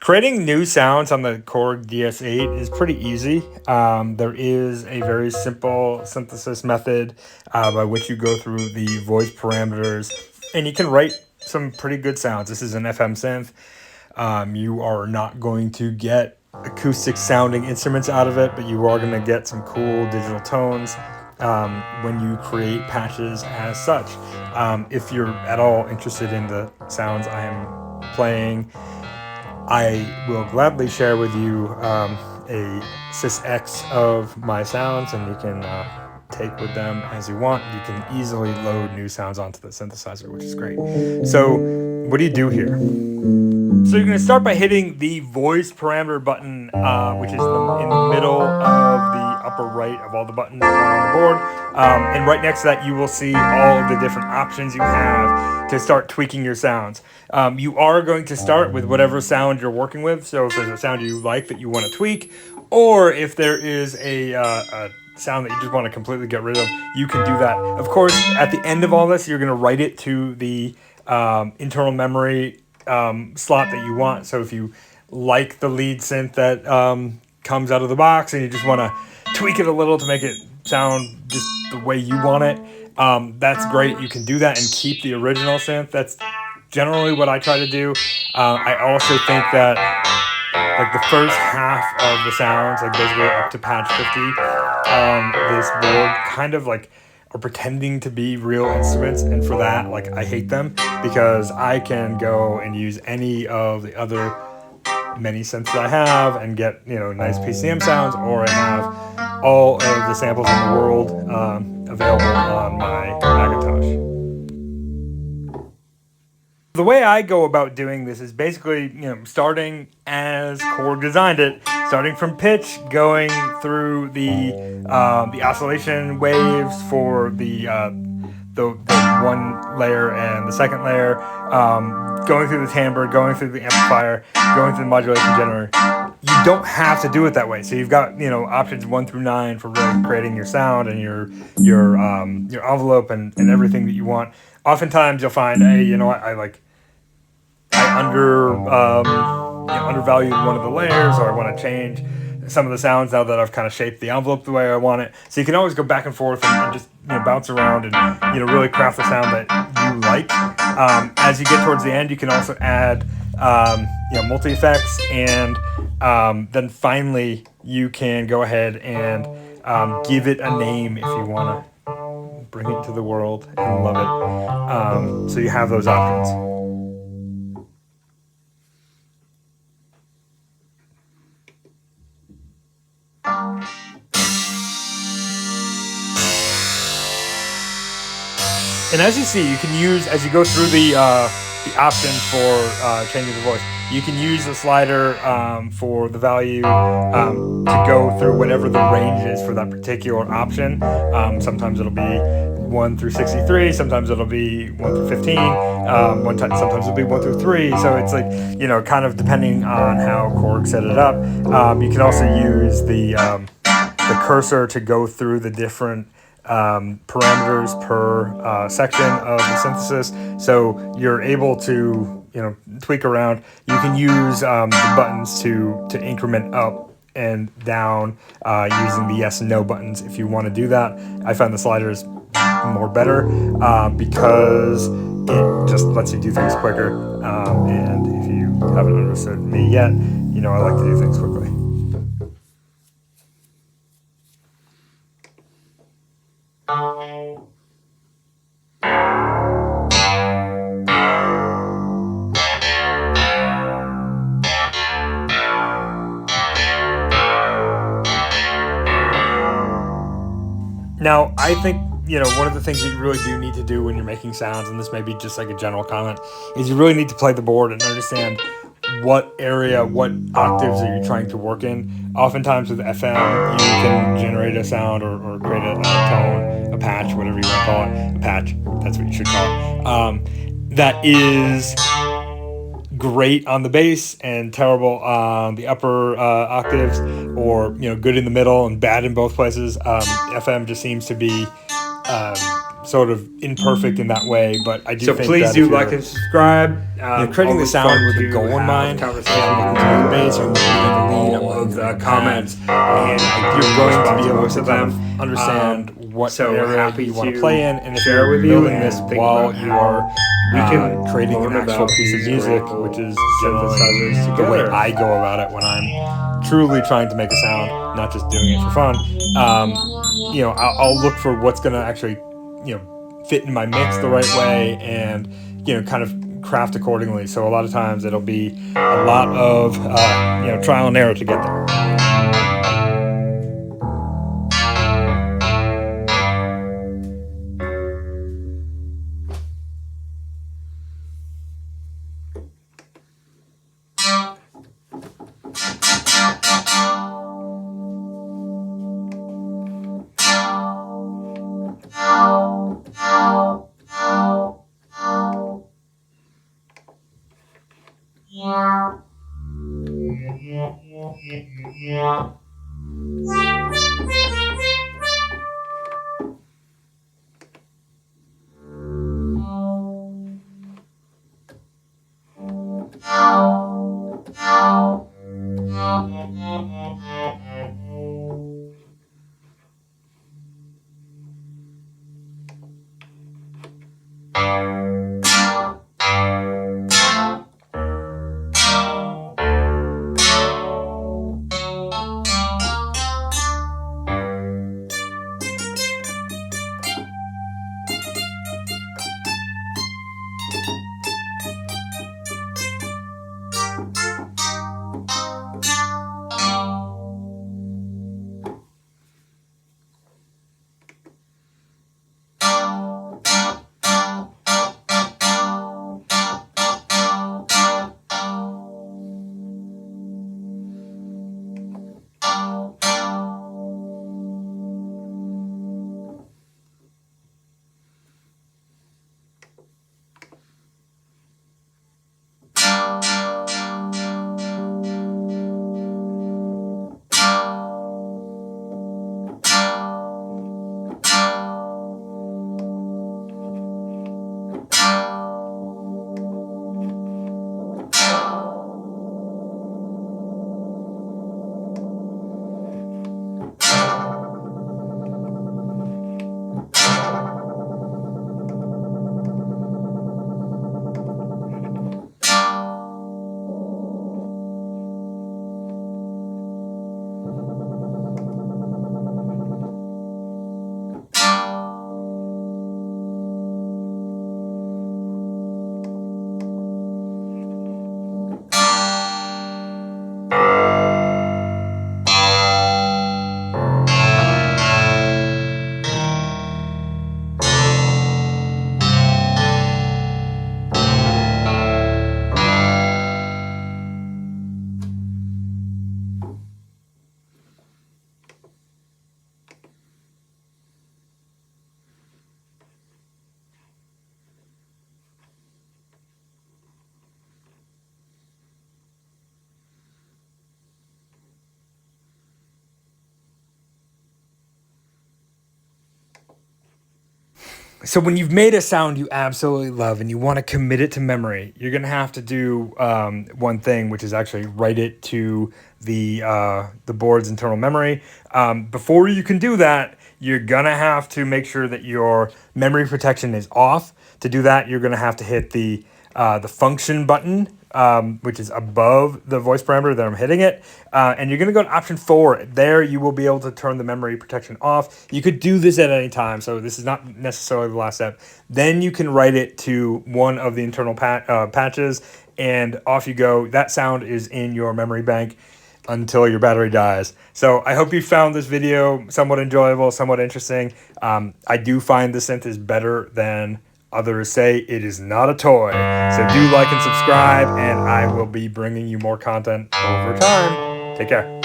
Creating new sounds on the Korg DS-8 is pretty easy. There is a very simple synthesis method by which you go through the voice parameters, and you can write some pretty good sounds. This is an FM synth. You are not going to get acoustic sounding instruments out of it, but you are going to get some cool digital tones when you create patches as such. If you're at all interested in the sounds I am playing, I will gladly share with you a sysx of my sounds, and you can take with them as you want. You can easily load new sounds onto the synthesizer, which is great. So what do you do here? So you're going to start by hitting the voice parameter button, which is in the middle of the upper right of all the buttons on the board. And right next to that, you will see all of the different options you have to start tweaking your sounds. You are going to start with whatever sound you're working with. So if there's a sound you like that you want to tweak, or if there is a sound that you just want to completely get rid of, you can do that. Of course, at the end of all this, you're going to write it to the internal memory slot that you want. So if you like the lead synth that comes out of the box and you just want to tweak it a little to make it sound just the way you want it, that's great. You can do that and keep the original synth. That's generally what I try to do. I also think that like the first half of the sounds, like basically up to patch 50 on this board, kind of like are pretending to be real instruments, and for that, like, I hate them, because I can go and use any of the other many synths I have and get, nice PCM sounds, or I have all of the samples in the world available on my Macintosh. The way I go about doing this is basically, starting as Korg designed it, starting from pitch, going through the oscillation waves for the one layer and the second layer, going through the timbre, going through the amplifier, going through the modulation generator. You don't have to do it that way. So you've got options 1 through 9 for really creating your sound and your envelope and everything that you want. Oftentimes you'll find, hey, I undervalued one of the layers, or I want to change some of the sounds now that I've kind of shaped the envelope the way I want it. So you can always go back and forth and just bounce around and really craft the sound that you like. As you get towards the end, you can also add multi effects, and then finally you can go ahead and give it a name if you want to bring it to the world and love it. So you have those options. And as you see, you can use, as you go through the options for changing the voice, you can use the slider for the value to go through whatever the range is for that particular option. Sometimes it'll be 1 through 63, sometimes it'll be 1 through 15, sometimes it'll be 1 through 3. So it's like, kind of depending on how Korg set it up. You can also use the cursor to go through the different parameters per section of the synthesis, so you're able to tweak around. You can use the buttons to increment up and down using the yes and no buttons if you want to do that. I find the sliders more better because it just lets you do things quicker, and if you haven't understood me yet, I like to do things quickly. Now, I think, one of the things that you really do need to do when you're making sounds, and this may be just like a general comment, is you really need to play the board and understand what area, what octaves are you trying to work in. Oftentimes with FM, you can generate a sound or create a tone, a patch, whatever you want to call it. A patch, that's what you should call it. That is great on the bass and terrible on the upper octaves, or good in the middle and bad in both places. FM just seems to be sort of imperfect in that way, but I do So think please that do if like you're and subscribe. creating the Always sound fun with to a goal in have mind, conversation and looking to the bass, or looking to the lead, all or of the the comments, and and you're going to be able most to of kind them. of understand what So area happy you want to to play in, and if share you're with you building and this think while about you how are we can creating an learn actual about piece of these music, great which is synthesizers generally the way together. I go about it when I'm truly trying to make a sound, not just doing it for fun. I'll look for what's going to actually, fit in my mix the right way, and kind of craft accordingly. So a lot of times it'll be a lot of trial and error to get there. So when you've made a sound you absolutely love and you want to commit it to memory, you're going to have to do one thing, which is actually write it to the board's internal memory. Before you can do that, you're going to have to make sure that your memory protection is off. To do that, you're going to have to hit the function button, which is above the voice parameter that I'm hitting it. And you're going to go to option 4. There you will be able to turn the memory protection off. You could do this at any time, so this is not necessarily the last step. Then you can write it to one of the internal patches, and off you go. That sound is in your memory bank until your battery dies. So I hope you found this video somewhat enjoyable, somewhat interesting. I do find the synth is better than others say. It is not a toy. So do like and subscribe, and I will be bringing you more content over time. Take care.